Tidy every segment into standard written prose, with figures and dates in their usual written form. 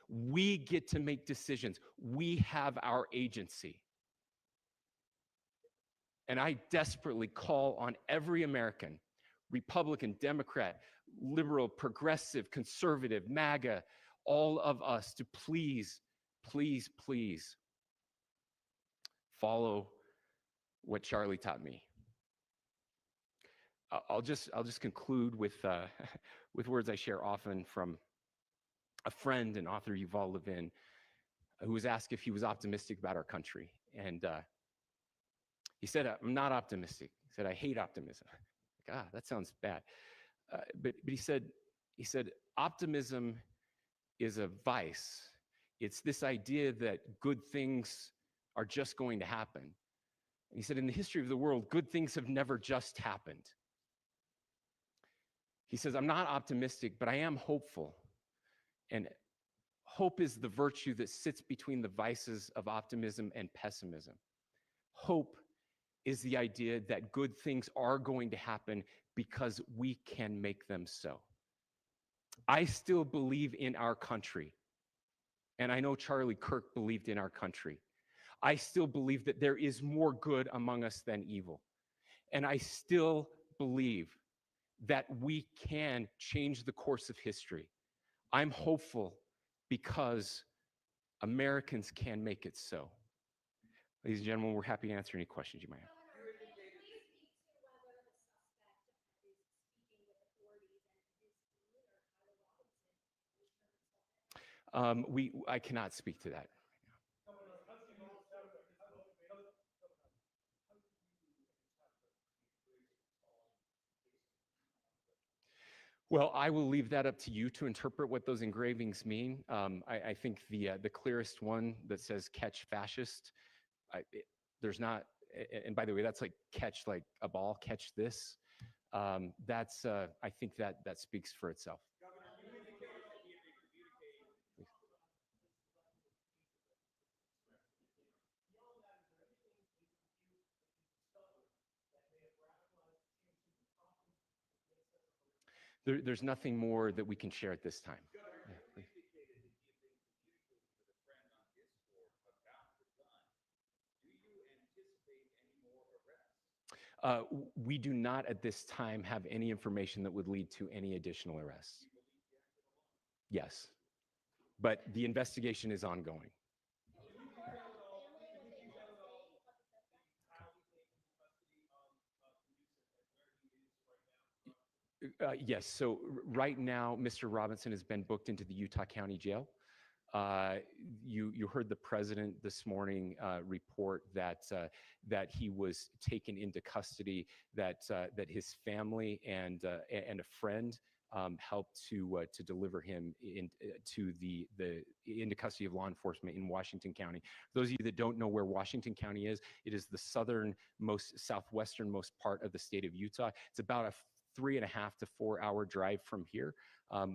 We get to make decisions. We have our agency. And I desperately call on every American, Republican, Democrat, liberal, progressive, conservative, MAGA, all of us to please, please, please follow what Charlie taught me. I'll just conclude with with words I share often from a friend and author, Yuval Levin, who was asked if he was optimistic about our country, and he said, "I'm not optimistic." He said, "I hate optimism." Like, that sounds bad. But he said, optimism is a vice. It's this idea that good things are just going to happen. And he said, in the history of the world, good things have never just happened. He says, I'm not optimistic, but I am hopeful. And hope is the virtue that sits between the vices of optimism and pessimism. Hope is the idea that good things are going to happen because we can make them so. I still believe in our country. And I know Charlie Kirk believed in our country. I still believe that there is more good among us than evil. And I still believe that we can change the course of history. I'm hopeful because Americans can make it so. Ladies and gentlemen, we're happy to answer any questions you might have. I cannot speak to that. Well, I will leave that up to you to interpret what those engravings mean. I think the clearest one that says "catch fascist," there's not, and by the way, that's like catch like a ball, catch this. That's I think that speaks for itself. There's nothing more that we can share at this time. Yeah, please. We do not at this time have any information that would lead to any additional arrests. Yes, but the investigation is ongoing. Yes, so right now, Mr. Robinson has been booked into the Utah County Jail. You heard the president this morning report that that he was taken into custody, that his family and a friend helped to deliver him into custody of law enforcement in Washington County. For those of you that don't know where Washington County is, it is the southwesternmost part of the state of Utah. It's about a 3.5 to 4 hour drive from here,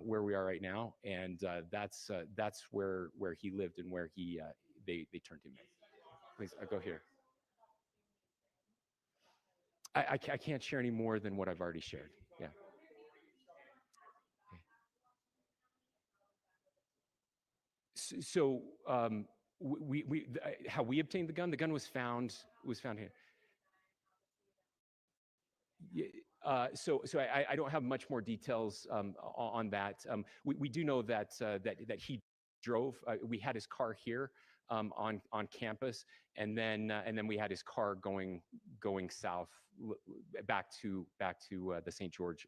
where we are right now, and that's where he lived and where they turned him in. Please, go here. I can't share any more than what I've already shared. Yeah. So how we obtained the gun? The gun was found here. So I don't have much more details on that. We do know that he drove. We had his car here on campus, and then we had his car going south back to the St. George.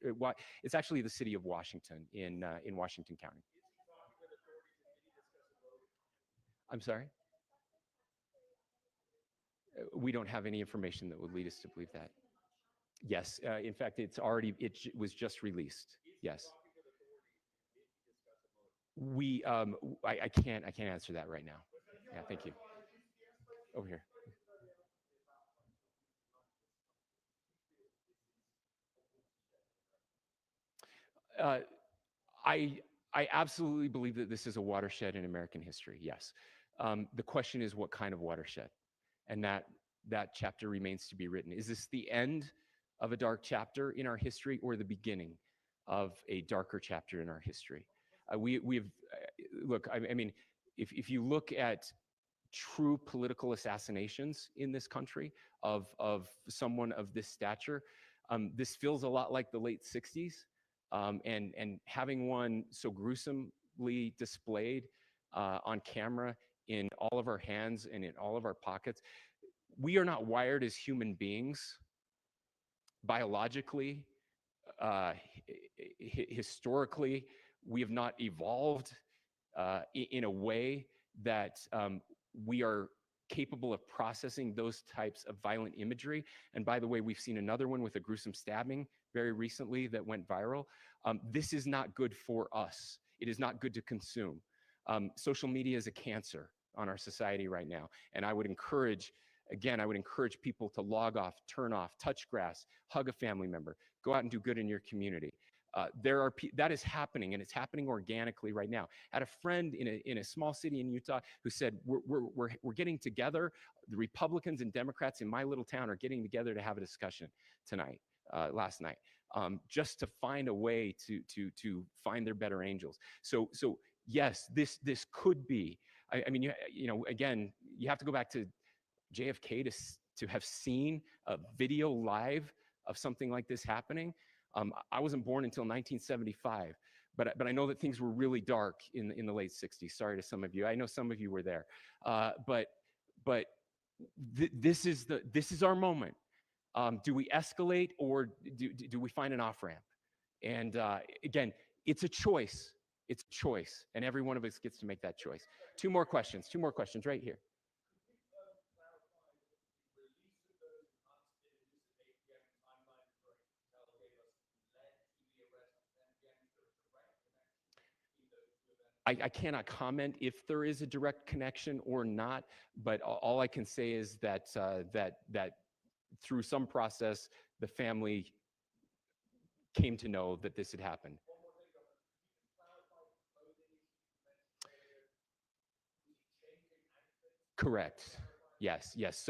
It's actually the city of Washington in Washington County. I'm sorry. We don't have any information that would lead us to believe that. Yes, in fact, it was just released. Yes. I can't answer that right now. Yeah, thank you. Over here. I absolutely believe that this is a watershed in American history. Yes. The question is, what kind of watershed? And that chapter remains to be written. Is this the end of a dark chapter in our history, or the beginning of a darker chapter in our history? look, I mean, if you look at true political assassinations in this country of someone of this stature, this feels a lot like the late 60s. And having one so gruesomely displayed on camera in all of our hands and in all of our pockets, we are not wired as human beings biologically, historically. We have not evolved in a way that we are capable of processing those types of violent imagery. And by the way, we've seen another one with a gruesome stabbing very recently that went viral. This is not good for us. It is not good to consume. Social media is a cancer on our society right now. And I would encourage, again, I would encourage people to log off, turn off, touch grass, hug a family member, go out and do good in your community. That is happening, and it's happening organically right now. I had a friend in a small city in Utah who said, we're getting together. The Republicans and Democrats in my little town are getting together to have a discussion tonight, last night, just to find a way to find their better angels. So yes, this could be. I mean, you know, again, you have to go back to JFK to have seen a video live of something like this happening. I wasn't born until 1975, but I know that things were really dark in the late 60s. Sorry to some of you. I know some of you were there, but this is our moment. Do we escalate, or do we find an off ramp? And again, it's a choice. It's a choice, and every one of us gets to make that choice. Two more questions right here. I cannot comment if there is a direct connection or not, but all I can say is that that through some process, the family came to know that this had happened. Correct. Yes, yes.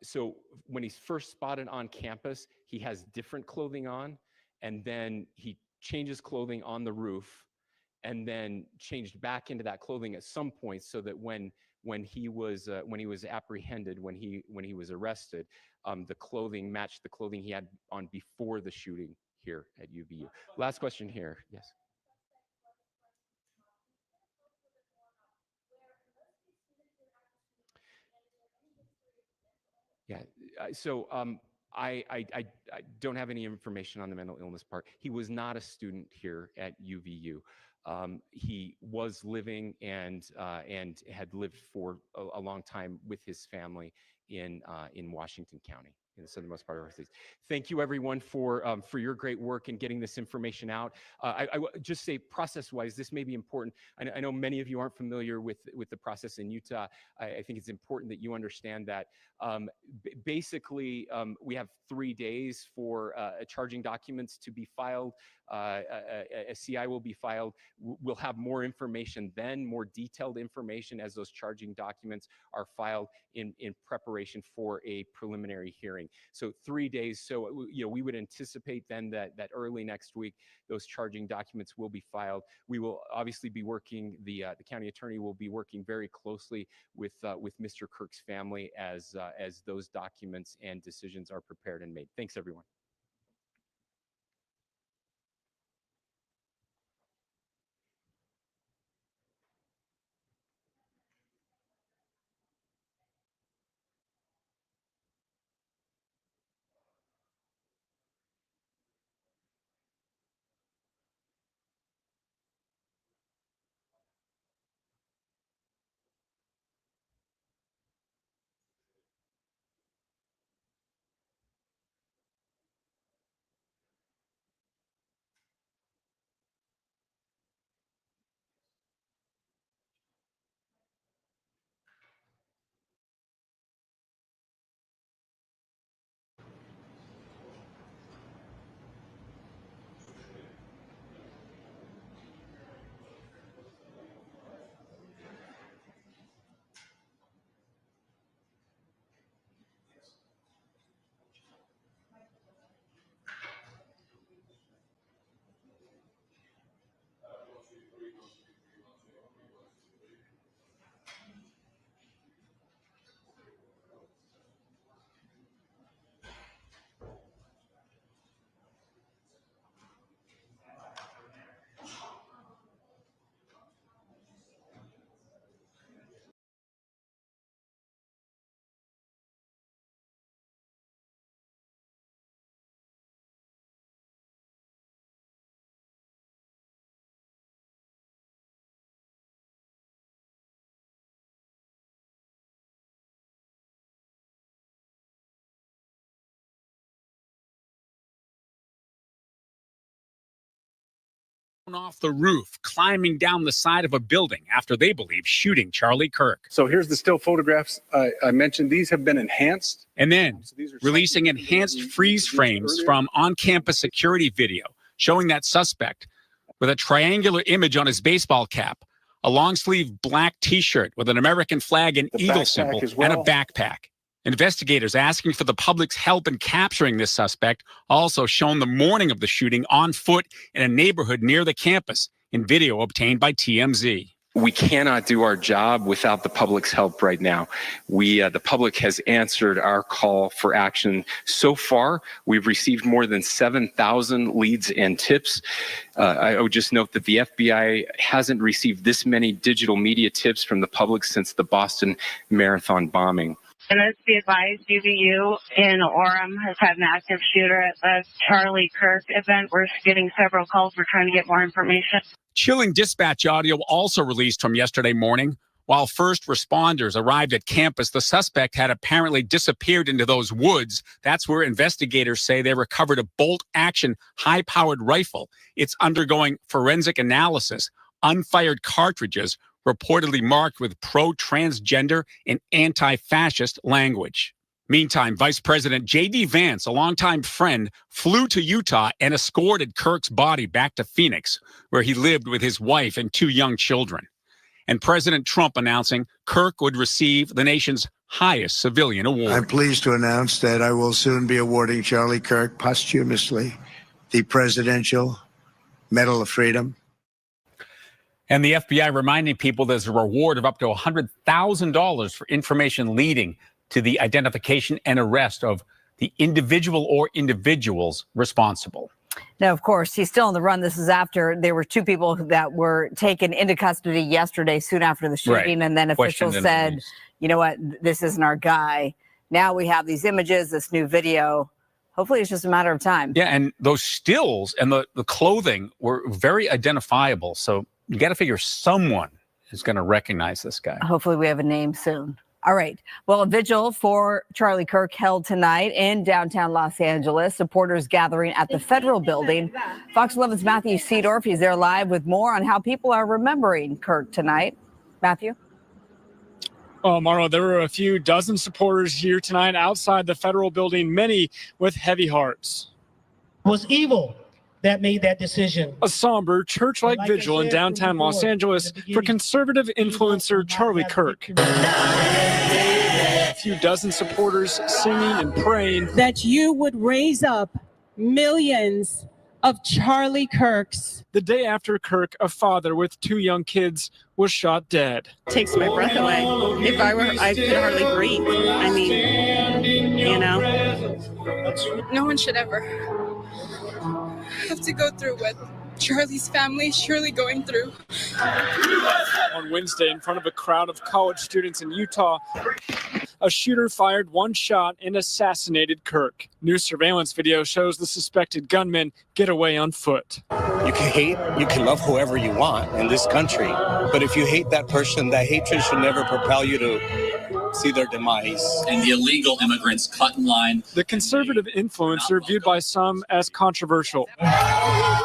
So when he's first spotted on campus, he has different clothing on, and then he changes clothing on the roof, and then changed back into that clothing at some point, so that when he was apprehended, when he was arrested, the clothing matched the clothing he had on before the shooting here at UVU. Last question here. Yes. Yeah. So I don't have any information on the mental illness part. He was not a student here at UVU. He was living and had lived for a long time with his family in Washington County, in the southernmost part of our state. Thank you, everyone, for your great work in getting this information out. I just say, process-wise, this may be important. I know many of you aren't familiar with the process in Utah. I think it's important that you understand that. Basically, we have 3 days for charging documents to be filed. A CI will be filed. We'll have more information then, more detailed information, as those charging documents are filed in preparation for a preliminary hearing. So 3 days. So you know, we would anticipate then that early next week those charging documents will be filed. We will obviously be working. The county attorney will be working very closely with Mr. Kirk's family as those documents and decisions are prepared and made. Thanks, everyone. off the roof, climbing down the side of a building after they believe shooting Charlie Kirk. So here's the still photographs I mentioned. These have been enhanced. And then So these are releasing enhanced freeze frames from on-campus security video showing that suspect with a triangular image on his baseball cap, a long-sleeve black T-shirt with an American flag and eagle symbol, and a backpack. Investigators asking for the public's help in capturing this suspect also shown the morning of the shooting on foot in a neighborhood near the campus in video obtained by TMZ. We cannot do our job without the public's help right now. The public has answered our call for action. So far, we've received more than 7,000 leads and tips. I would just note that the FBI hasn't received this many digital media tips from the public since the Boston Marathon bombing. And let's be advised, UVU in Orem has had an active shooter at the Charlie Kirk event. We're getting several calls. We're trying to get more information. Chilling dispatch audio also released from yesterday morning. While first responders arrived at campus, the suspect had apparently disappeared into those woods. That's where investigators say they recovered a bolt-action, high-powered rifle. It's undergoing forensic analysis. Unfired cartridges reportedly marked with pro-transgender and anti-fascist language. Meantime, Vice President J.D. Vance, a longtime friend, flew to Utah and escorted Kirk's body back to Phoenix, where he lived with his wife and 2 young children. And President Trump announcing Kirk would receive the nation's highest civilian award. I'm pleased to announce that I will soon be awarding Charlie Kirk posthumously the Presidential Medal of Freedom. And the FBI reminding people there's a reward of up to $100,000 for information leading to the identification and arrest of the individual or individuals responsible. Now, of course, he's still on the run. This is after there were 2 people that were taken into custody yesterday, soon after the shooting. Right. And then officials said, you know what, this isn't our guy. Now we have these images, this new video. Hopefully it's just a matter of time. Yeah, and those stills and the clothing were very identifiable. So you got to figure someone is going to recognize this guy. Hopefully we have a name soon. All right. Well, a vigil for Charlie Kirk held tonight in downtown Los Angeles. Supporters gathering at the Federal Building. Fox 11's Matthew Seedorf, he's there live with more on how people are remembering Kirk tonight. Matthew? Marlo, there were a few dozen supporters here tonight outside the Federal Building, many with heavy hearts. It was evil that made that decision. A somber church-like vigil in downtown Los Angeles for conservative influencer Charlie Kirk. A few dozen supporters singing and praying that you would raise up millions of Charlie Kirks. The day after Kirk, a father with 2 young kids, was shot dead. Takes my breath away. If I were, I could hardly breathe. I mean, you know. No one should ever have to go through what Charlie's family is surely going through. On Wednesday, in front of a crowd of college students in Utah, a shooter fired 1 shot and assassinated Kirk. New surveillance video shows the suspected gunman get away on foot. You can hate, you can love whoever you want in this country, but if you hate that person, that hatred should never propel you to see their demise. And the illegal immigrants cut in line. The conservative influencer viewed by some as controversial.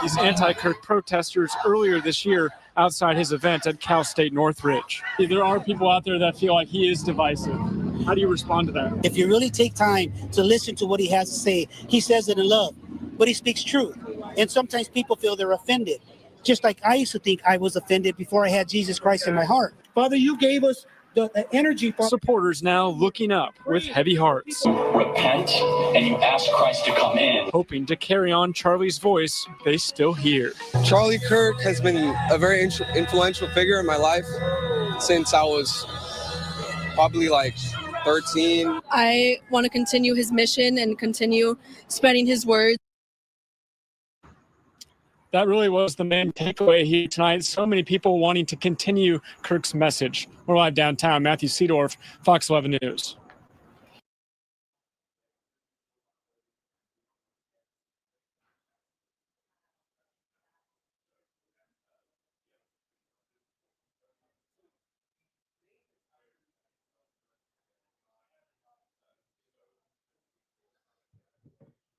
These anti-Kirk protesters earlier this year outside his event at Cal State Northridge. There are people out there that feel like he is divisive. How do you respond to that? If you really take time to listen to what he has to say, he says it in love, but he speaks truth. And sometimes people feel they're offended, just like I used to think I was offended before I had Jesus Christ in my heart. Father, you gave us the energy. Supporters now looking up with heavy hearts. Repent and you ask Christ to come in. Hoping to carry on Charlie's voice they still hear. Charlie Kirk has been a very influential figure in my life since I was probably like 13. I want to continue his mission and continue spreading his word. That really was the main takeaway here tonight. So many people wanting to continue Kirk's message. We're live downtown. Matthew Seedorf, Fox 11 News.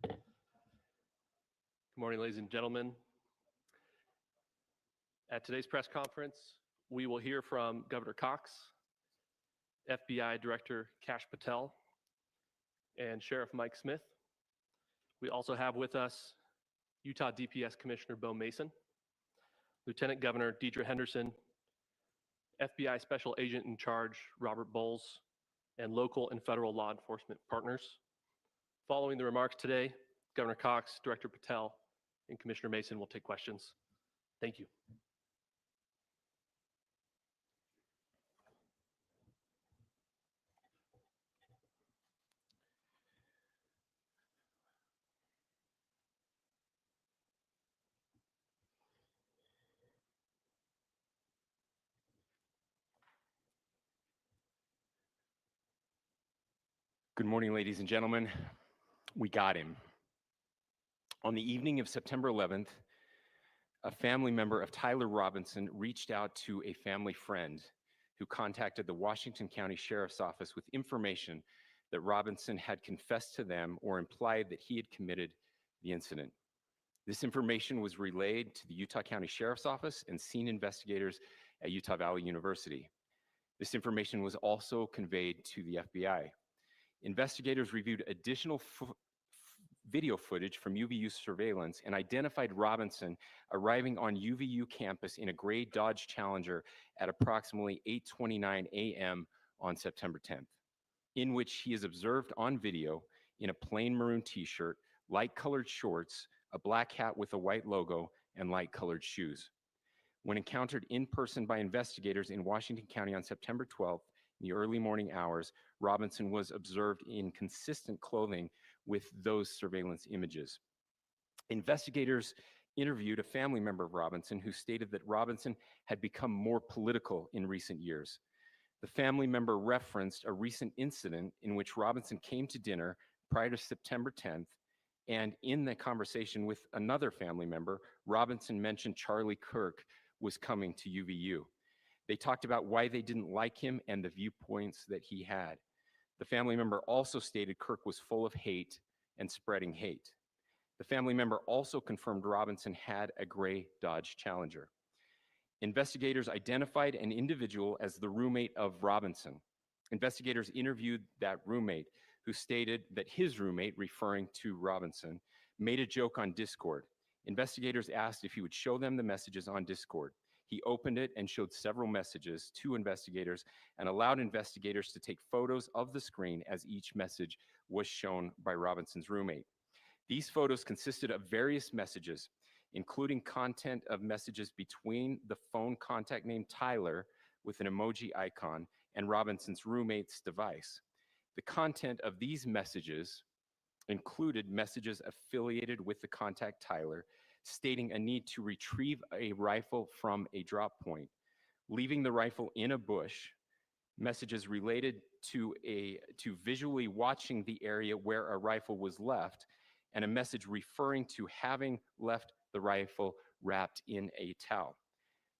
Good morning, ladies and gentlemen. At today's press conference, we will hear from Governor Cox, FBI Director Kash Patel, and Sheriff Mike Smith. We also have with us Utah DPS Commissioner Bo Mason, Lieutenant Governor Deidre Henderson, FBI Special Agent in Charge Robert Bowles, and local and federal law enforcement partners. Following the remarks today, Governor Cox, Director Patel, and Commissioner Mason will take questions. Thank you. Good morning, ladies and gentlemen. We got him. On the evening of September 11th, a family member of Tyler Robinson reached out to a family friend who contacted the Washington County Sheriff's Office with information that Robinson had confessed to them or implied that he had committed the incident. This information was relayed to the Utah County Sheriff's Office and scene investigators at Utah Valley University. This information was also conveyed to the FBI. Investigators reviewed additional video footage from UVU surveillance and identified Robinson arriving on UVU campus in a gray Dodge Challenger at approximately 8:29 a.m. on September 10th, in which he is observed on video in a plain maroon t-shirt, light-colored shorts, a black hat with a white logo, and light-colored shoes. When encountered in person by investigators in Washington County on September 12th, in the early morning hours, Robinson was observed in consistent clothing with those surveillance images. Investigators interviewed a family member of Robinson who stated that Robinson had become more political in recent years. The family member referenced a recent incident in which Robinson came to dinner prior to September 10th, and in the conversation with another family member, Robinson mentioned Charlie Kirk was coming to UVU. They talked about why they didn't like him and the viewpoints that he had. The family member also stated Kirk was full of hate and spreading hate. The family member also confirmed Robinson had a gray Dodge Challenger. Investigators identified an individual as the roommate of Robinson. Investigators interviewed that roommate, who stated that his roommate, referring to Robinson, made a joke on Discord. Investigators asked if he would show them the messages on Discord. He opened it and showed several messages to investigators and allowed investigators to take photos of the screen as each message was shown by Robinson's roommate. These photos consisted of various messages, including content of messages between the phone contact named Tyler with an emoji icon and Robinson's roommate's device. The content of these messages included messages affiliated with the contact Tyler, stating a need to retrieve a rifle from a drop point, leaving the rifle in a bush, messages related to visually watching the area where a rifle was left, and a message referring to having left the rifle wrapped in a towel.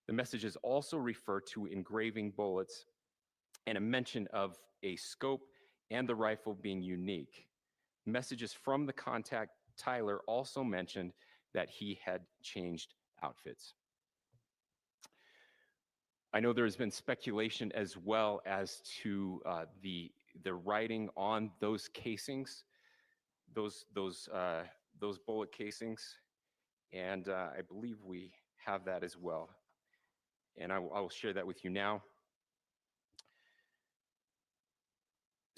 The messages also refer to engraving bullets and a mention of a scope and the rifle being unique. Messages from the contact Tyler also mentioned that he had changed outfits. I know there has been speculation as well as to the writing on those casings, those bullet casings, and I believe we have that as well. And I will share that with you now.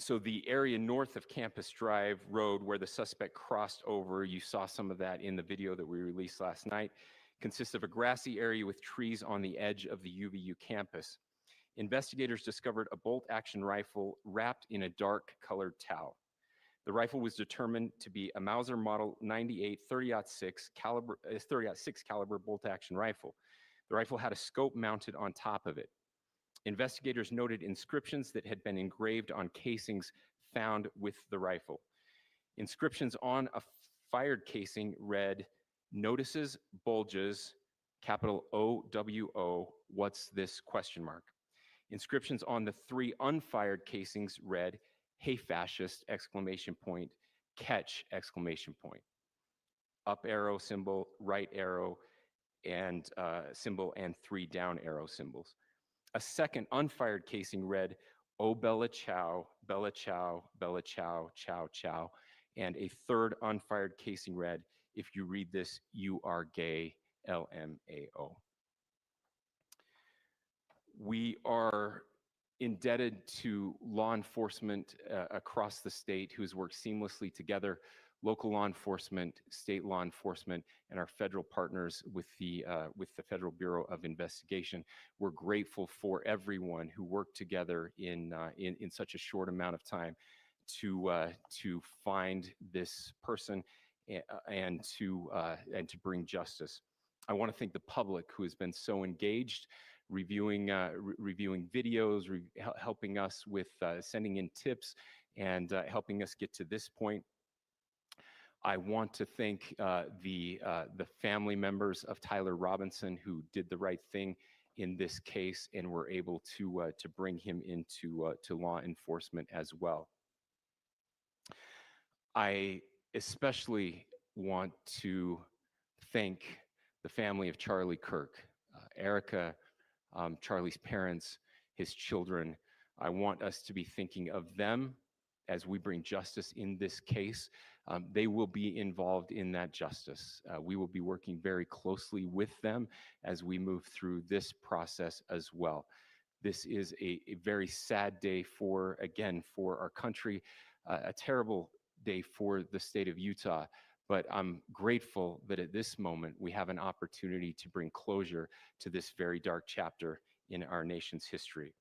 So the area north of Campus Drive Road where the suspect crossed over, you saw some of that in the video that we released last night, consists of a grassy area with trees on the edge of the UVU campus. Investigators discovered a bolt-action rifle wrapped in a dark colored towel. The rifle was determined to be a Mauser Model 98 30-06 caliber bolt-action rifle. The rifle had a scope mounted on top of it. Investigators noted inscriptions that had been engraved on casings found with the rifle. Inscriptions on a fired casing read, "Notices, bulges, capital OWO, what's this, question mark." Inscriptions on the 3 unfired casings read, "Hey fascist, exclamation point, catch, exclamation point." Up arrow symbol, right arrow, and symbol and 3 down arrow symbols. A second unfired casing read, "Oh Bella Ciao, Bella Ciao, Bella Ciao, Ciao Ciao," and a third unfired casing read, "If you read this, you are gay, LMAO." We are indebted to law enforcement across the state who has worked seamlessly together, local law enforcement, state law enforcement, and our federal partners with the Federal Bureau of Investigation. We're grateful for everyone who worked together in such a short amount of time to find this person and to bring justice. I want to thank the public who has been so engaged, reviewing videos, helping us with sending in tips, and helping us get to this point. I want to thank the family members of Tyler Robinson who did the right thing in this case and were able to bring him into to law enforcement as well. I especially want to thank the family of Charlie Kirk, Erica, Charlie's parents, his children. I want us to be thinking of them as we bring justice in this case. They will be involved in that justice. We will be working very closely with them as we move through this process as well. This is a very sad day for our country, a terrible day for the state of Utah. But I'm grateful that at this moment we have an opportunity to bring closure to this very dark chapter in our nation's history.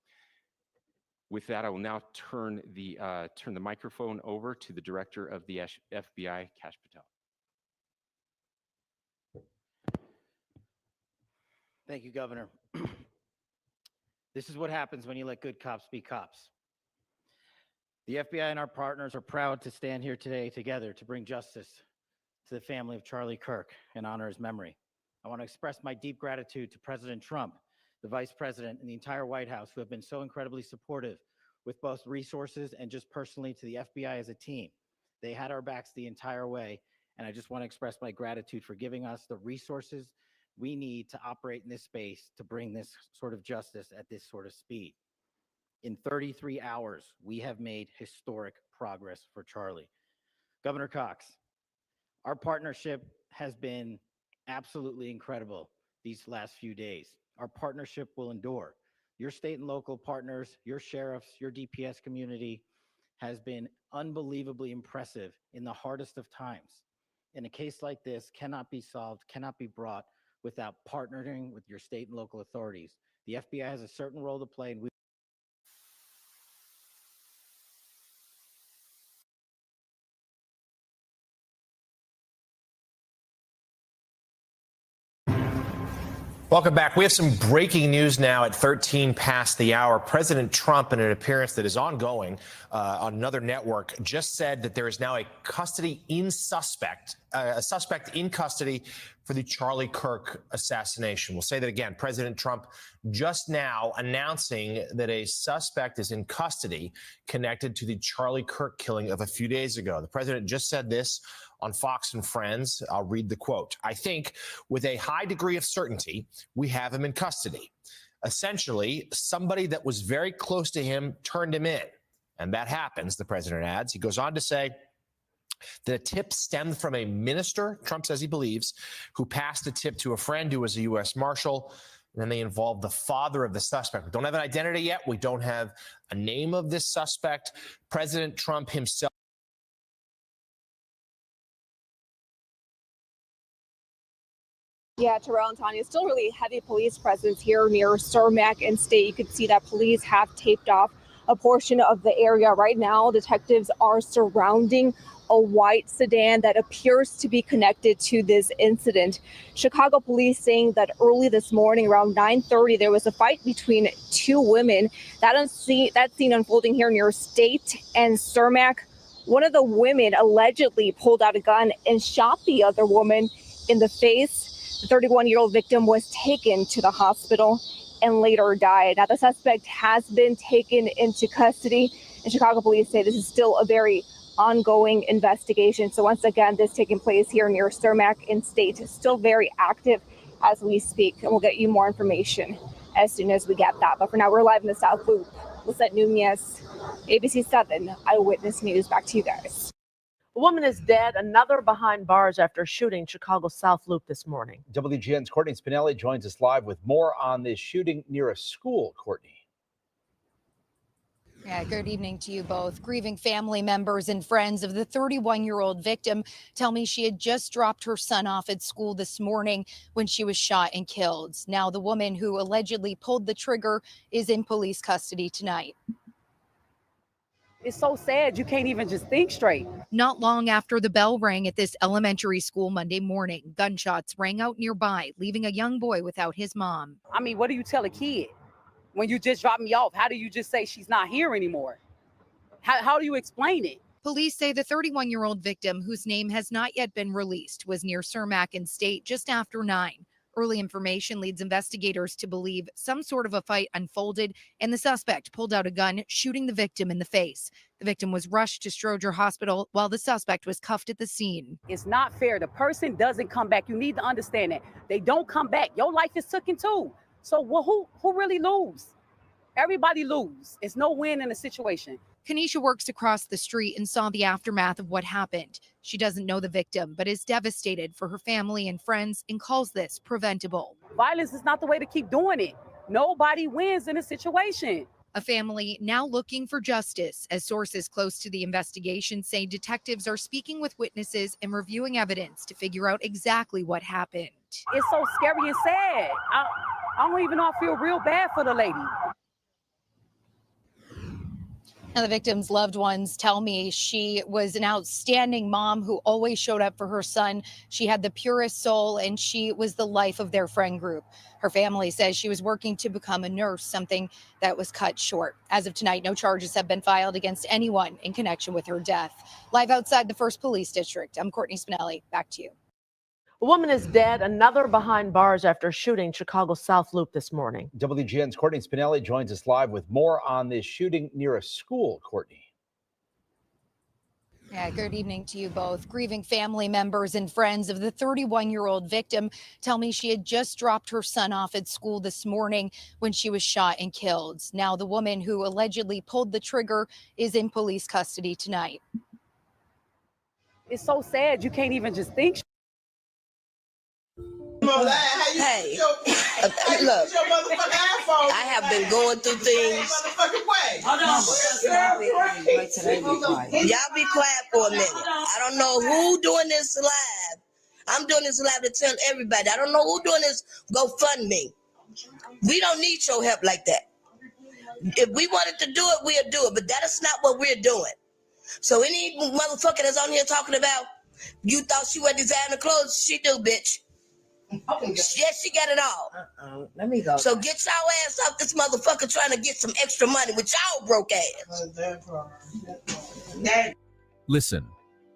With that, I will now turn the microphone over to the Director of the FBI, Kash Patel. Thank you, Governor. This is what happens when you let good cops be cops. The FBI and our partners are proud to stand here today together to bring justice to the family of Charlie Kirk and honor his memory. I want to express my deep gratitude to President Trump, the Vice President, and the entire White House who have been so incredibly supportive with both resources and just personally to the FBI as a team. They had our backs the entire way, and I just want to express my gratitude for giving us the resources we need to operate in this space to bring this sort of justice at this sort of speed. In 33 hours, we have made historic progress for Charlie. Governor Cox, our partnership has been absolutely incredible these last few days. Our partnership will endure. Your state and local partners, your sheriffs, your DPS community has been unbelievably impressive in the hardest of times. And a case like this cannot be solved, cannot be brought without partnering with your state and local authorities. The FBI has a certain role to play, and we Welcome back. We have some breaking news now at 13 past the hour. President Trump, in an appearance that is ongoing on another network, just said that there is now a suspect in custody for the Charlie Kirk assassination. We'll say that again. President Trump just now announcing that a suspect is in custody connected to the Charlie Kirk killing of a few days ago. The president just said this on Fox and Friends. I'll read the quote. "I think with a high degree of certainty, we have him in custody. Essentially, somebody that was very close to him turned him in. And that happens," the president adds. He goes on to say that a tip stemmed from a minister, Trump says he believes, who passed a tip to a friend who was a U.S. Marshal. And then they involved the father of the suspect. We don't have an identity yet. We don't have a name of this suspect. President Trump himself. Yeah, Terrell and Tanya, still really heavy police presence here near Cermak and State. You can see that police have taped off a portion of the area. Right now, detectives are surrounding a white sedan that appears to be connected to this incident. Chicago police saying that early this morning, around 9:30, there was a fight between two women. That scene unfolding here near State and Cermak. One of the women allegedly pulled out a gun and shot the other woman in the face. The 31-year-old victim was taken to the hospital and later died. Now, the suspect has been taken into custody, and Chicago police say this is still a very ongoing investigation. So once again, this taking place here near Cermak in State is still very active as we speak, and we'll get you more information as soon as we get that. But for now, we're live in the South Loop. Lisette Nunez, ABC 7 Eyewitness News. Back to you guys. A woman is dead, another behind bars after shooting Chicago's South Loop this morning. WGN's Courtney Spinelli joins us live with more on this shooting near a school. Courtney. Yeah, good evening to you both. Grieving family members and friends of the 31-year-old victim tell me she had just dropped her son off at school this morning when she was shot and killed. Now the woman who allegedly pulled the trigger is in police custody tonight. It's so sad. You can't even just think straight. Not long after the bell rang at this elementary school Monday morning, gunshots rang out nearby, leaving a young boy without his mom. I mean, what do you tell a kid when you just drop me off? How do you just say she's not here anymore? How do you explain it? Police say the 31-year-old victim, whose name has not yet been released, was near Cermak and State just after 9. Early information leads investigators to believe some sort of a fight unfolded and the suspect pulled out a gun, shooting the victim in the face. The victim was rushed to Stroger Hospital while the suspect was cuffed at the scene. It's not fair. The person doesn't come back. You need to understand that. They don't come back. Your life is taken too. So who really lose? Everybody lose. It's no win in a situation. Kanisha works across the street and saw the aftermath of what happened. She doesn't know the victim, but is devastated for her family and friends and calls this preventable. Violence is not the way to keep doing it. Nobody wins in a situation. A family now looking for justice, as sources close to the investigation say detectives are speaking with witnesses and reviewing evidence to figure out exactly what happened. It's so scary and sad. I don't even know. I feel real bad for the lady. Now, the victim's loved ones tell me she was an outstanding mom who always showed up for her son. She had the purest soul, and she was the life of their friend group. Her family says she was working to become a nurse, something that was cut short. As of tonight, no charges have been filed against anyone in connection with her death. Live outside the 1st Police District, I'm Courtney Spinelli. Back to you. A woman is dead, another behind bars after shooting Chicago's South Loop this morning. WGN's Courtney Spinelli joins us live with more on this shooting near a school. Courtney. Yeah, good evening to you both. Grieving family members and friends of the 31-year-old victim tell me she had just dropped her son off at school this morning when she was shot and killed. Now the woman who allegedly pulled the trigger is in police custody tonight. It's so sad. You can't even just think. Hey, look, I have been going through things. Y'all be quiet for a minute. I don't know who doing this live. I'm doing this live to tell everybody. I don't know who doing this GoFundMe. We don't need your help like that. If we wanted to do it, we'll do it. But that is not what we're doing. So any motherfucker that's on here talking about, you thought she wear designer clothes, she do, bitch. Yes, she got it all. Let me go. So get your ass off this motherfucker trying to get some extra money with y'all broke ass. Listen,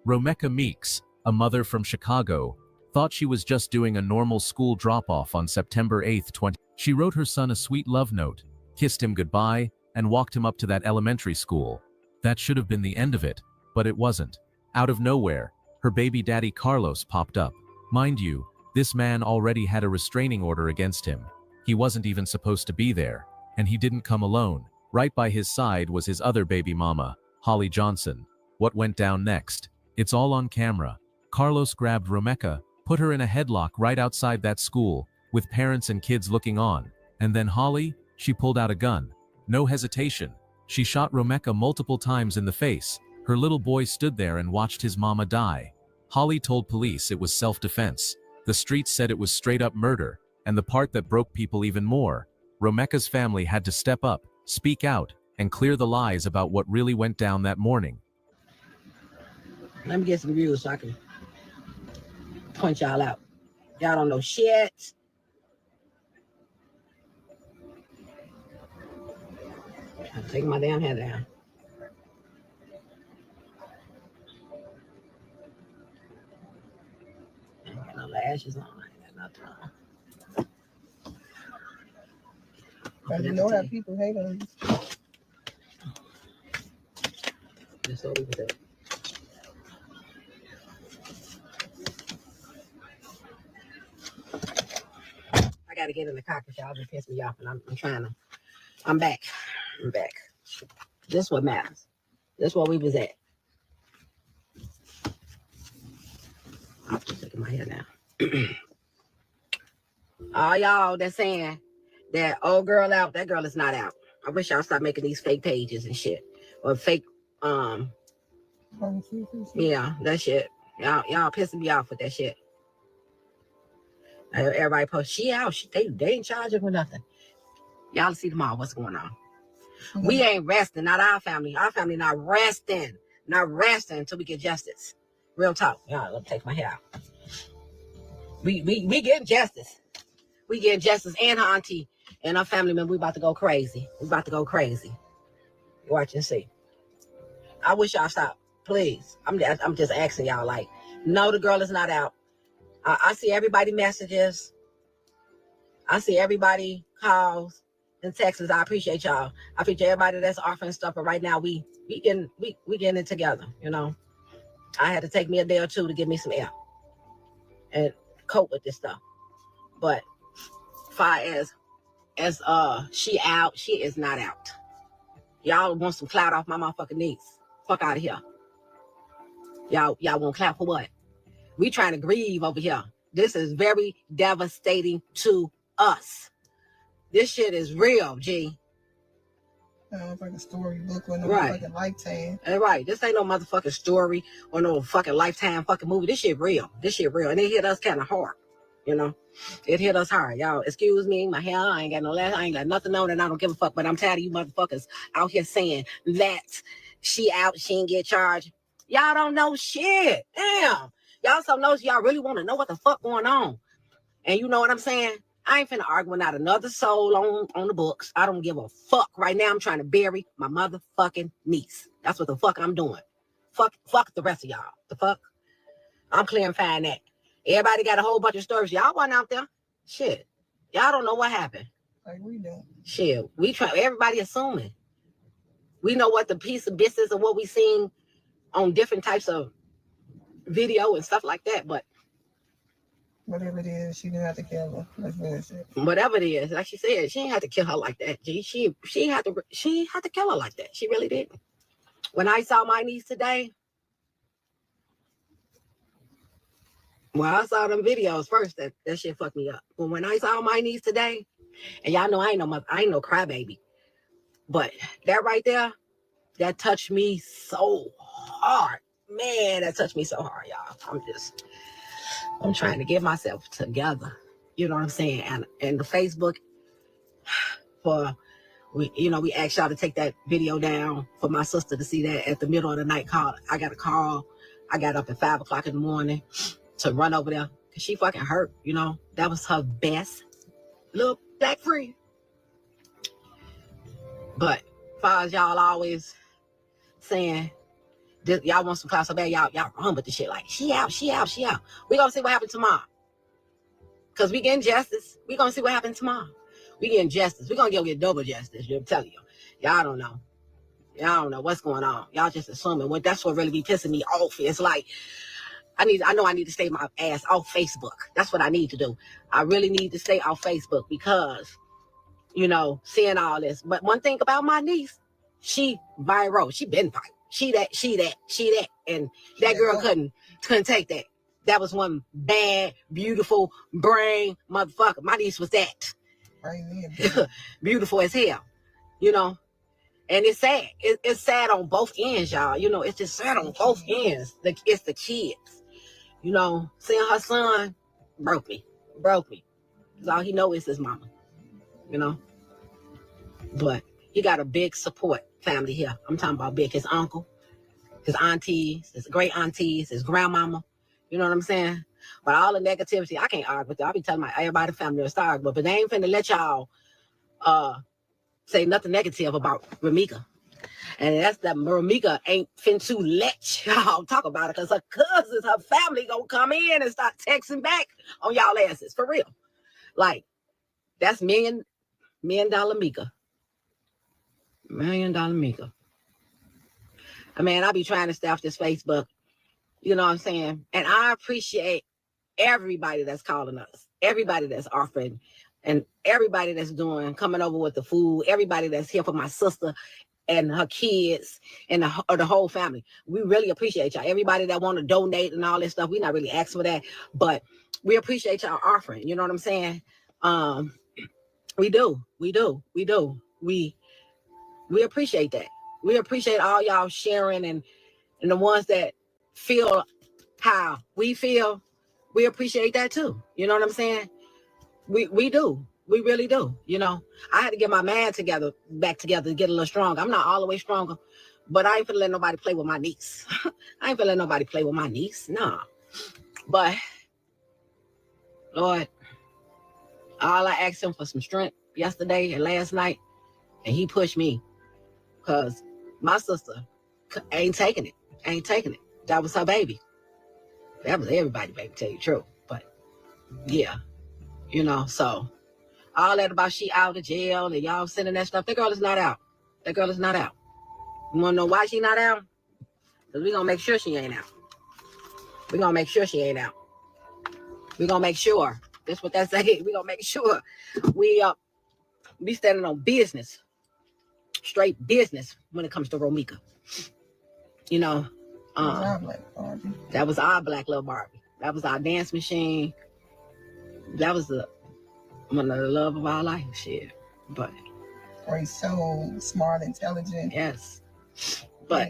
Romeka Meeks, a mother from Chicago, thought she was just doing a normal school drop-off on September 8th, 20. She wrote her son a sweet love note, kissed him goodbye, and walked him up to that elementary school. That should have been the end of it, but it wasn't. Out of nowhere, her baby daddy Carlos popped up. Mind you, this man already had a restraining order against him. He wasn't even supposed to be there, and he didn't come alone. Right by his side was his other baby mama, Holly Johnson. What went down next? It's all on camera. Carlos grabbed Romeka, put her in a headlock right outside that school, with parents and kids looking on. And then Holly, she pulled out a gun. No hesitation. She shot Romeka multiple times in the face. Her little boy stood there and watched his mama die. Holly told police it was self-defense. The streets said it was straight-up murder, and the part that broke people even more, Romeka's family had to step up, speak out, and clear the lies about what really went down that morning. Let me get some views so I can punch y'all out. Y'all don't know shit. I'm taking my damn head down. No lashes on. I ain't got nothing on. But you know how people hate on you. Just over there. got to get in the car because y'all just pissed me off, and I'm back. I'm back. This what matters. This where we was at. I'm just taking my hair now. All y'all that's saying that old girl out, that girl is not out. I wish y'all stop making these fake pages and shit. Or fake, yeah, that shit. Y'all pissing me off with that shit. Everybody post, she out. They ain't charging for nothing. Y'all see tomorrow what's going on. Mm-hmm. We ain't resting, not our family. Our family not resting until we get justice. Real talk. Y'all, let me take my hair out. We getting justice. We getting justice, and her auntie and her family member. We about to go crazy. Watch and see. I wish y'all stop, please. I'm just asking y'all. Like, no, the girl is not out. I see everybody messages. I see everybody calls and texts. I appreciate y'all. I appreciate everybody that's offering stuff. But right now, we getting it together. You know, I had to take me a day or two to get me some air and cope with this stuff. But far as she out, she is not out. Y'all want some clout off my motherfucking knees. Fuck out of here. Y'all want clap for what? We trying to grieve over here. This is very devastating to us. This shit is real, G. It's like a storybook or no Right. fucking Lifetime. Right. This ain't no motherfucking story or no fucking Lifetime fucking movie. This shit real. And it hit us kind of hard. You know, it hit us hard. Y'all, excuse me, my hair, I ain't got no last, I ain't got nothing on, and I don't give a fuck. But I'm tired of you motherfuckers out here saying that she out, she ain't get charged. Y'all don't know shit. Damn. Y'all so nosy, y'all really want to know what the fuck going on. And you know what I'm saying? I ain't finna argue with not another soul on the books. I don't give a fuck. Right now, I'm trying to bury my motherfucking niece. That's what the fuck I'm doing. Fuck the rest of y'all. The fuck? I'm clarifying that. Everybody got a whole bunch of stories. Y'all wasn't out there. Shit. Y'all don't know what happened. Like we do. Shit. We try. Everybody assuming. We know what the piece of business of what we seen on different types of video and stuff like that. But whatever it is, she didn't have to kill her. That's what it said. Whatever it is, like she said, she ain't had to kill her like that. She had to kill her like that. She really did. When I saw my niece today, well, I saw them videos first. That shit fucked me up. But when I saw my niece today, and y'all know I ain't no crybaby, but that right there, that touched me so hard. Man, that touched me so hard, y'all. I'm trying to get myself together. You know what I'm saying? And the Facebook, we asked y'all to take that video down for my sister to see that at the middle of the night call. I got a call. I got up at 5 o'clock in the morning to run over there because she fucking hurt, you know. That was her best little black friend. But as far as y'all always saying, y'all want some clout so bad, y'all run with the shit like, she out. We gonna see what happens tomorrow. Because we getting justice. We gonna see what happens tomorrow. We getting justice. We gonna get double justice. I'm telling you. Y'all don't know. Y'all don't know what's going on. Y'all just assuming. That's what really be pissing me off. It's like, I know I need to stay my ass off Facebook. That's what I need to do. I really need to stay off Facebook because, you know, seeing all this. But one thing about my niece, she viral. She been viral. She that. And that girl couldn't take that. That was one bad, beautiful brain motherfucker. My niece was that. Beautiful as hell. You know? And it's sad. It's sad on both ends, y'all. You know, it's just sad on both ends. It's the kids. You know, seeing her son broke me. Because all he knows is his mama. You know? But he got a big support family here. I'm talking about big. His uncle, his aunties, his great aunties, his grandmama. You know what I'm saying? But all the negativity, I can't argue with it. I'll be telling everybody in the family to start, but they ain't finna let y'all say nothing negative about Ramika. And that's that Ramika ain't finna let y'all talk about it because her cousins, her family gonna come in and start texting back on y'all asses. For real. Like, that's $1 million Mika. $1 million Mika. I mean, I be trying to stay off this Facebook. You know what I'm saying? And I appreciate everybody that's calling us, everybody that's offering and everybody that's coming over with the food, everybody that's here for my sister and her kids and the whole family. We really appreciate y'all. Everybody that want to donate and all this stuff, we're not really asking for that, but we appreciate y'all offering. You know what I'm saying? We do. We appreciate that. We appreciate all y'all sharing and the ones that feel how we feel. We appreciate that too. You know what I'm saying? We do. We really do. You know, I had to get my man back together to get a little stronger. I'm not all the way stronger, but I ain't finna let nobody play with my niece. I ain't finna let nobody play with my niece. Nah. But Lord, all I asked him for some strength yesterday and last night, and he pushed me because my sister ain't taking it. That was her baby. That was everybody's baby, to tell you the truth. But yeah, you know, so all that about she out of jail and y'all sending that stuff, that girl is not out. You want to know why she not out? Because we're going to make sure she ain't out. We're going to make sure. That's what that say. We're going to make sure we standing on business, straight business when it comes to Romeka. You know, that was our black little Barbie. That was our dance machine. That was one of the love of our life, shit. But great soul, smart, intelligent. Yes. But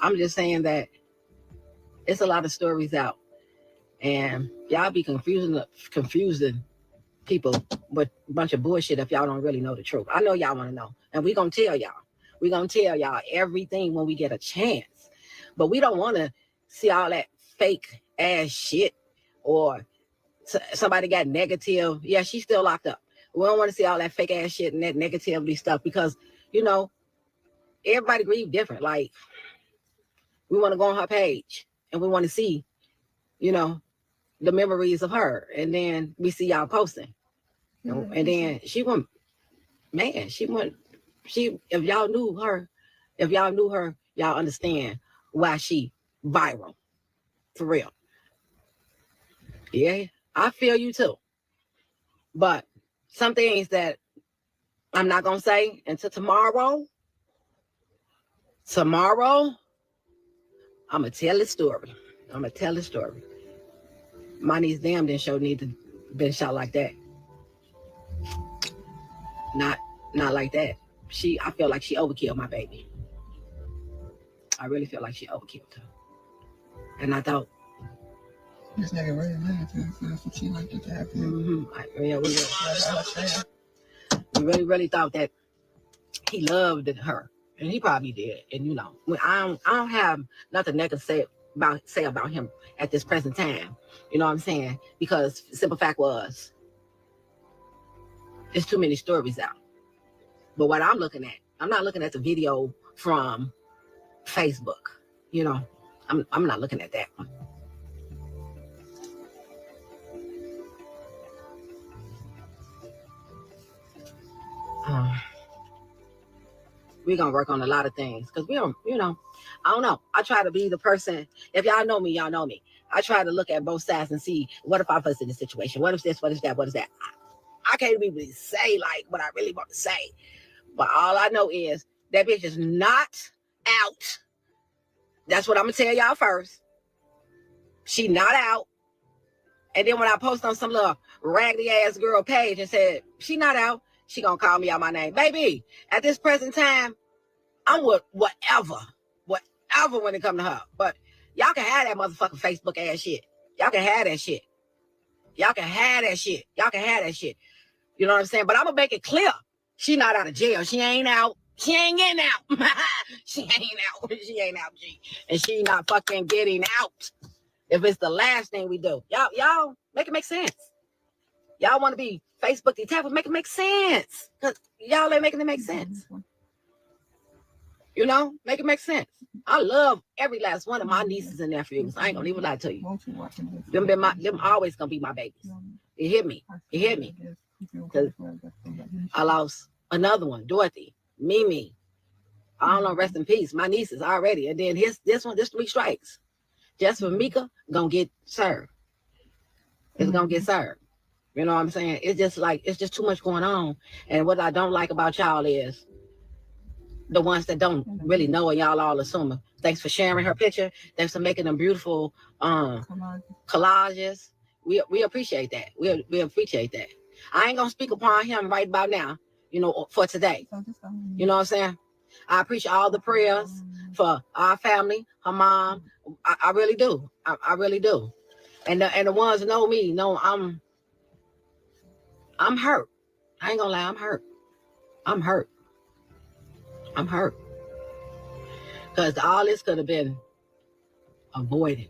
I'm just saying that it's a lot of stories out. And y'all be confusing people with a bunch of bullshit if y'all don't really know the truth. I know y'all want to know. And we're going to tell y'all. We're going to tell y'all everything when we get a chance. But we don't want to see all that fake ass shit or somebody got negative. Yeah, she's still locked up. We don't want to see all that fake ass shit and that negativity stuff because, you know, everybody grieve different. Like, we want to go on her page and we want to see, you know, the memories of her. And then we see y'all posting. You know, and then if y'all knew her, y'all understand why she viral. For real. Yeah, I feel you too. But some things that I'm not going to say until tomorrow. Tomorrow, I'm going to tell the story. My niece damn didn't show need to been shot like that. Not like that. I feel like she overkilled my baby. I really feel like she overkilled her. And I thought, this nigga really for some shit like that to happen. We really thought that he loved her, and he probably did. And you know, when I don't have nothing negative to say about him at this present time. You know what I'm saying? Because simple fact was, there's too many stories out. But what I'm looking at, I'm not looking at the video from Facebook. You know, I'm not looking at that one. We're going to work on a lot of things because we don't, you know, I don't know. I try to be the person, if y'all know me, y'all know me. I try to look at both sides and see, what if I was in this situation? What if this, what is that, what is that? I can't really say like what I really want to say. But all I know is that bitch is not out. That's what I'm going to tell y'all first. She not out. And then when I post on some little raggedy ass girl page and said, she not out, she gonna call me out my name. Baby, at this present time, I'm with whatever when it come to her. But y'all can have that motherfucking Facebook ass shit. Y'all can have that shit. You know what I'm saying? But I'm gonna make it clear. She not out of jail. She ain't out. She ain't getting out. She ain't out, G. And she not fucking getting out. If it's the last thing we do. Y'all make it make sense. Y'all want to be Facebook detectives, make it make sense. Because y'all ain't making it make sense. You know, make it make sense. I love every last one of my nieces and nephews. I ain't gonna even lie to you. Them always gonna be my babies. It hit me. Because I lost another one, Dorothy, Mimi. I don't know, rest in peace. My nieces already. And then this 3 strikes. Just for Mika, gonna get served. is gonna get served. You know what I'm saying? It's just too much going on. And what I don't like about y'all is the ones that don't really know, and y'all all assuming. Thanks for sharing her picture. Thanks for making them beautiful collages. We appreciate that. We appreciate that. I ain't gonna speak upon him right about now, for today. You know what I'm saying? I appreciate all the prayers for our family, her mom. I really do. I really do. And the ones that know me know I'm hurt. I ain't gonna lie, I'm hurt. I'm hurt. I'm hurt. Because all this could have been avoided.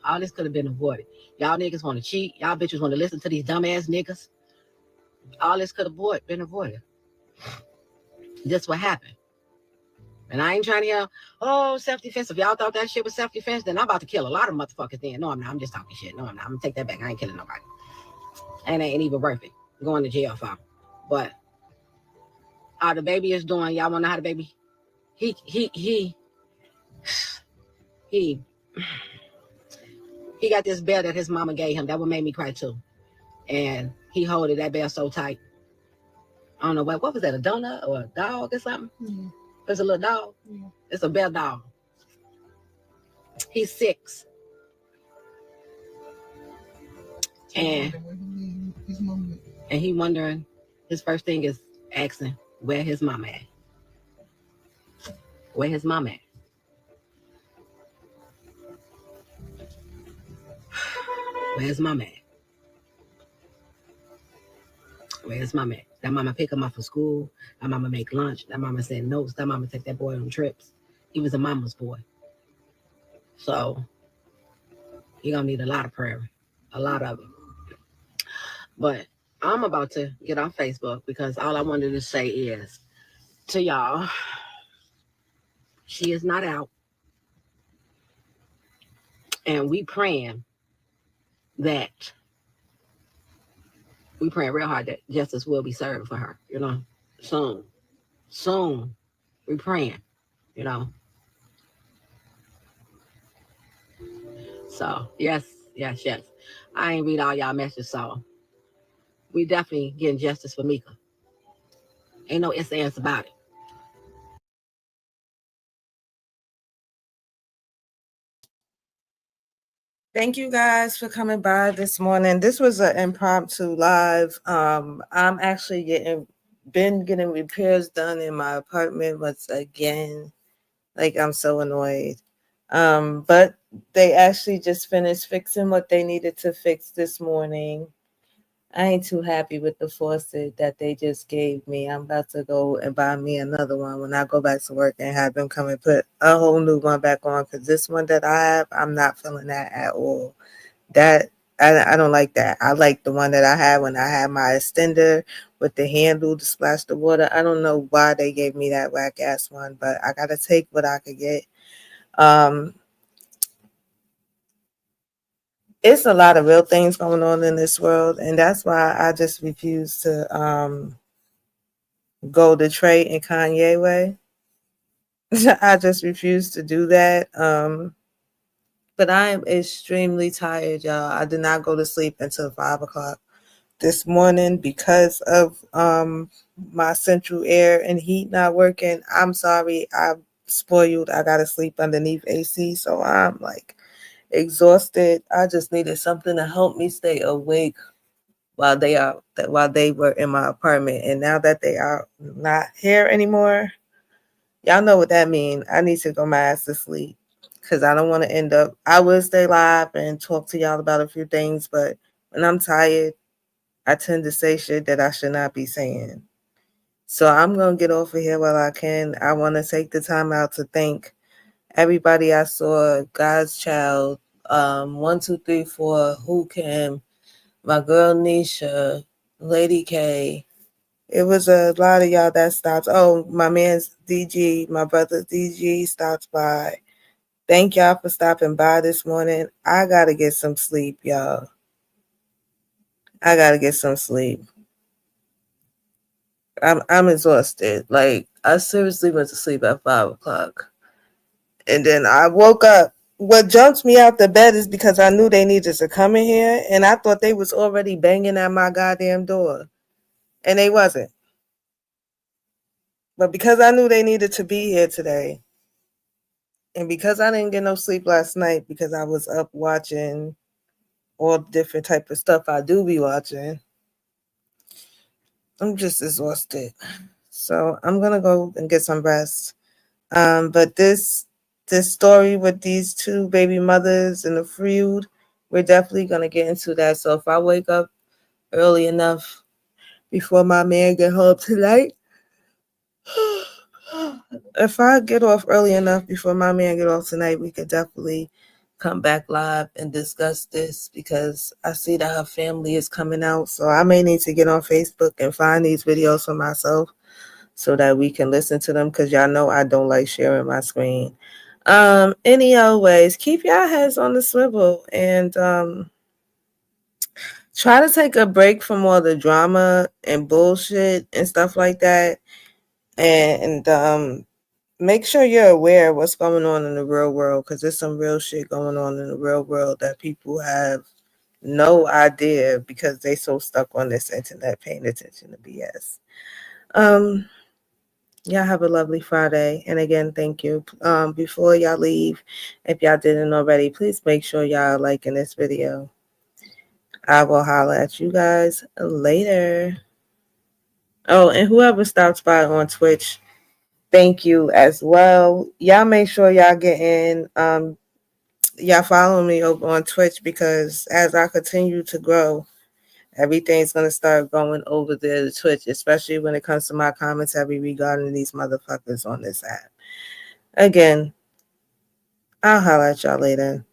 All this could have been avoided. Y'all niggas want to cheat. Y'all bitches want to listen to these dumbass niggas. All this could have been avoided. That's what happened. And I ain't trying to hear, self-defense. If y'all thought that shit was self-defense, then I'm about to kill a lot of motherfuckers then. No, I'm not. I'm just talking shit. No, I'm not. I'm going to take that back. I ain't killing nobody. And it ain't even worth it. Going to jail for. But how the baby is doing, y'all want to know how the baby, he got this bell that his mama gave him. That one made me cry too. And he holded that bell so tight. I don't know what was that, a donut or a dog or something? Yeah. It's a little dog. Yeah. It's a bell dog. He's 6. And he wondering, his first thing is asking where his mama at. Where his mama at? Where's mama at? Where's mama at? That mama pick him up from school. That mama make lunch. That mama send notes. That mama take that boy on trips. He was a mama's boy. So he gonna need a lot of prayer. A lot of it. But I'm about to get off Facebook because all I wanted to say is to y'all, she is not out. And we praying real hard that justice will be served for her, soon. We praying, So yes. I ain't read all y'all messages, so we definitely getting justice for Mika. Ain't no ifs, ands about it. Thank you guys for coming by this morning. This was an impromptu live. I'm actually getting repairs done in my apartment once again. Like, I'm so annoyed. But they actually just finished fixing what they needed to fix this morning. I ain't too happy with the faucet that they just gave me. I'm about to go and buy me another one when I go back to work and have them come and put a whole new one back on, because this one that I have, I'm not feeling that at all. I don't like that. I like the one that I had when I had my extender with the handle to splash the water. I don't know why they gave me that whack ass one, but I gotta take what I could get. It's a lot of real things going on in this world, and that's why I just refuse to go the Trey and Kanye way. I just refuse to do that. But I am extremely tired, y'all. I did not go to sleep until 5 o'clock this morning because of my central air and heat not working. I'm sorry, I'm spoiled. I gotta sleep underneath AC, so I'm like exhausted. I just needed something to help me stay awake while they were in my apartment. And now that they are not here anymore, y'all know what that means. I need to go my ass to sleep because I don't want to end up. I will stay live and talk to y'all about a few things, but when I'm tired, I tend to say shit that I should not be saying. So I'm gonna get off of here while I can. I want to take the time out to thank everybody I saw, God's Child, 1, 2, 3, 4, Who Came, my girl Nisha, Lady K. It was a lot of y'all that stopped. Oh, my man's DG, my brother DG stopped by. Thank y'all for stopping by this morning. I gotta get some sleep, y'all. I gotta get some sleep. I'm exhausted. Like, I seriously went to sleep at 5 o'clock. And then I woke up. What jumped me out the bed is because I knew they needed to come in here, and I thought they was already banging at my goddamn door, and they wasn't. But because I knew they needed to be here today, and because I didn't get no sleep last night because I was up watching all different type of stuff I do be watching, I'm just exhausted. So I'm gonna go and get some rest. But this story with these two baby mothers and the feud, we're definitely gonna get into that. So if I wake up early enough before my man get home tonight, if I get off early enough before my man get off tonight, we could definitely come back live and discuss this, because I see that her family is coming out. So I may need to get on Facebook and find these videos for myself so that we can listen to them, because y'all know I don't like sharing my screen. Any other ways, keep y'all heads on the swivel and try to take a break from all the drama and bullshit and stuff like that. And make sure you're aware of what's going on in the real world, because there's some real shit going on in the real world that people have no idea because they so stuck on this internet paying attention to BS. Y'all have a lovely Friday. And again, thank you. Before y'all leave, if y'all didn't already, please make sure y'all liking this video. I will holler at you guys later. Oh, and whoever stops by on Twitch, thank you as well. Y'all make sure y'all get in. Y'all follow me over on Twitch, because as I continue to grow, everything's going to start going over there to Twitch, especially when it comes to my commentary regarding these motherfuckers on this app. Again, I'll holler at y'all later.